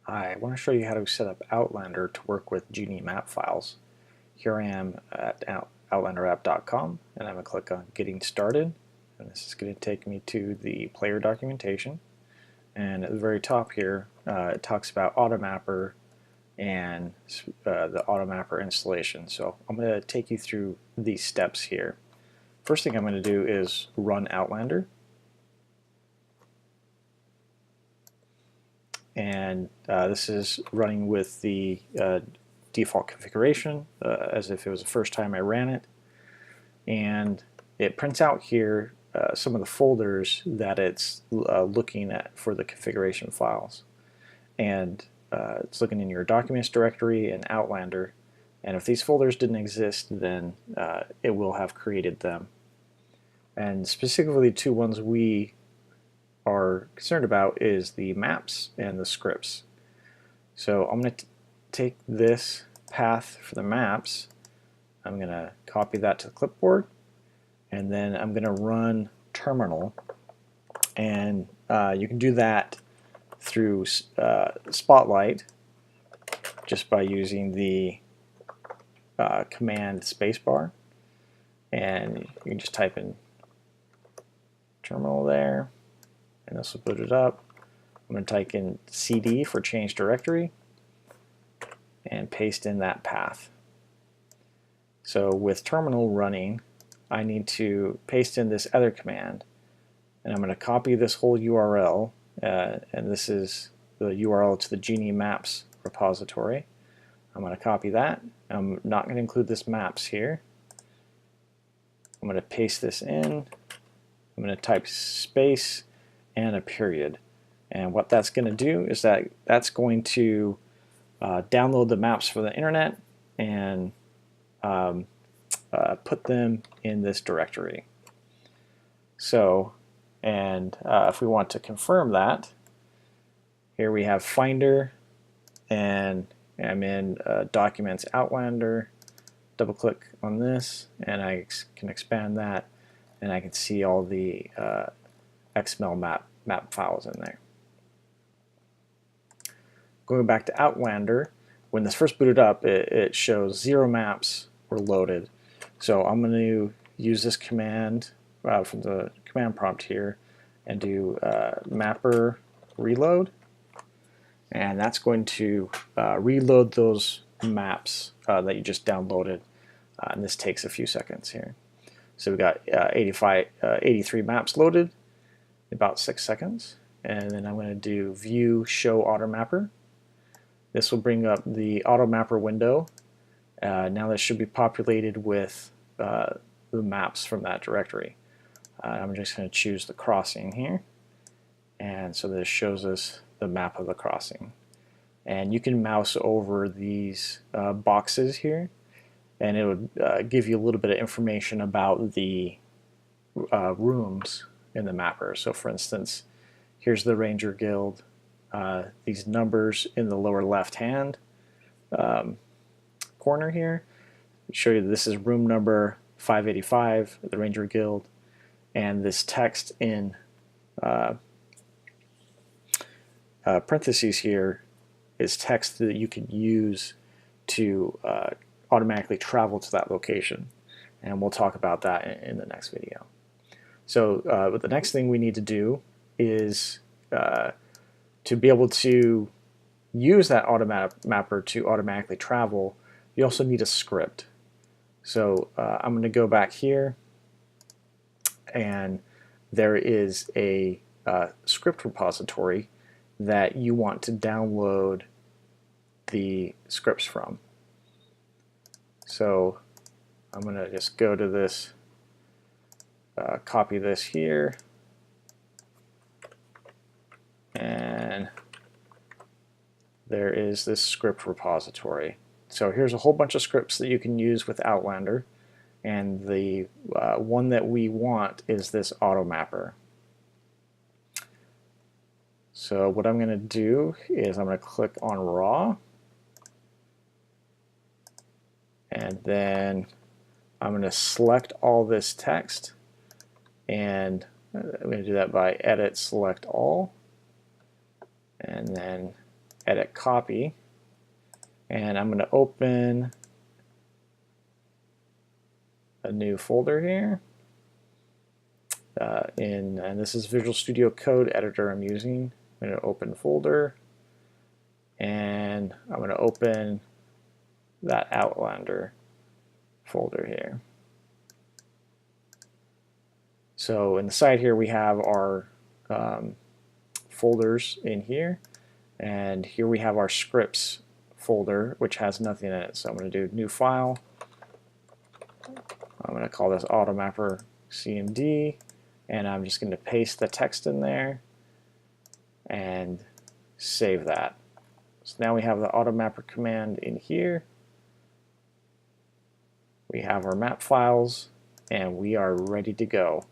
Hi, I want to show you how to set up Outlander to work with Genie map files. Here I am at outlanderapp.com, and I'm going to click on Getting Started, and this is going to take me to the player documentation. And at the very top here, it talks about Automapper and the Automapper installation. So I'm going to take you through these steps here. First thing I'm going to do is run Outlander. And this is running with the default configuration as if it was the first time I ran it, and it prints out here some of the folders that it's looking at for the configuration files, and it's looking in your documents directory and Outlander, and if these folders didn't exist, then it will have created them. And specifically the two ones we are concerned about is the maps and the scripts. So I'm going to take this path for the maps, I'm going to copy that to the clipboard, and then I'm going to run terminal, and you can do that through Spotlight just by using the command spacebar, and you can just type in terminal there, and this will boot it up. I'm going to type in CD for change directory and paste in that path. So with terminal running, I need to paste in this other command, and I'm going to copy this whole URL, and this is the URL to the Genie Maps repository. I'm going to copy that. I'm not going to include this maps here. I'm going to paste this in. I'm going to type space and a period, and what that's going to do is that's going to download the maps for the internet and put them in this directory. So, and if we want to confirm that, here we have Finder, and I'm in Documents Outlander. Double click on this, and I can expand that, and I can see all the XML map files in there. Going back to Outlander, when this first booted up, it shows 0 maps were loaded. So I'm going to use this command from the command prompt here and do mapper reload, and that's going to reload those maps that you just downloaded, and this takes a few seconds here. So we got 83 maps loaded in about 6 seconds, and then I'm going to do view show automapper. This will bring up the automapper window. Now this should be populated with the maps from that directory. I'm just going to choose the crossing here, and so this shows us the map of the crossing. And you can mouse over these boxes here, and it would give you a little bit of information about the rooms in the mapper. So for instance, here's the Ranger Guild. These numbers in the lower left hand corner here show you that this is room number 585 at the Ranger Guild, and this text in parentheses here is text that you can use to automatically travel to that location, and we'll talk about that in the next video. So but the next thing we need to do is to be able to use that Automapper to automatically travel, you also need a script. So I'm going to go back here, and there is a script repository that you want to download the scripts from. So I'm going to just go to this, copy this here, and there is this script repository. So here's a whole bunch of scripts that you can use with Outlander, and the one that we want is this Automapper. So what I'm going to do is I'm going to click on Raw, and then I'm going to select all this text, and I'm going to do that by Edit, Select All, and then edit copy, and I'm going to open a new folder here. And this is Visual Studio Code editor I'm using. I'm going to open folder, and I'm going to open that Outlander folder here. So in the side here we have our folders in here, and here we have our scripts folder, which has nothing in it. So I'm going to do new file. I'm going to call this Automapper CMD, and I'm just going to paste the text in there and save that. So now we have the Automapper command in here. We have our map files, and we are ready to go.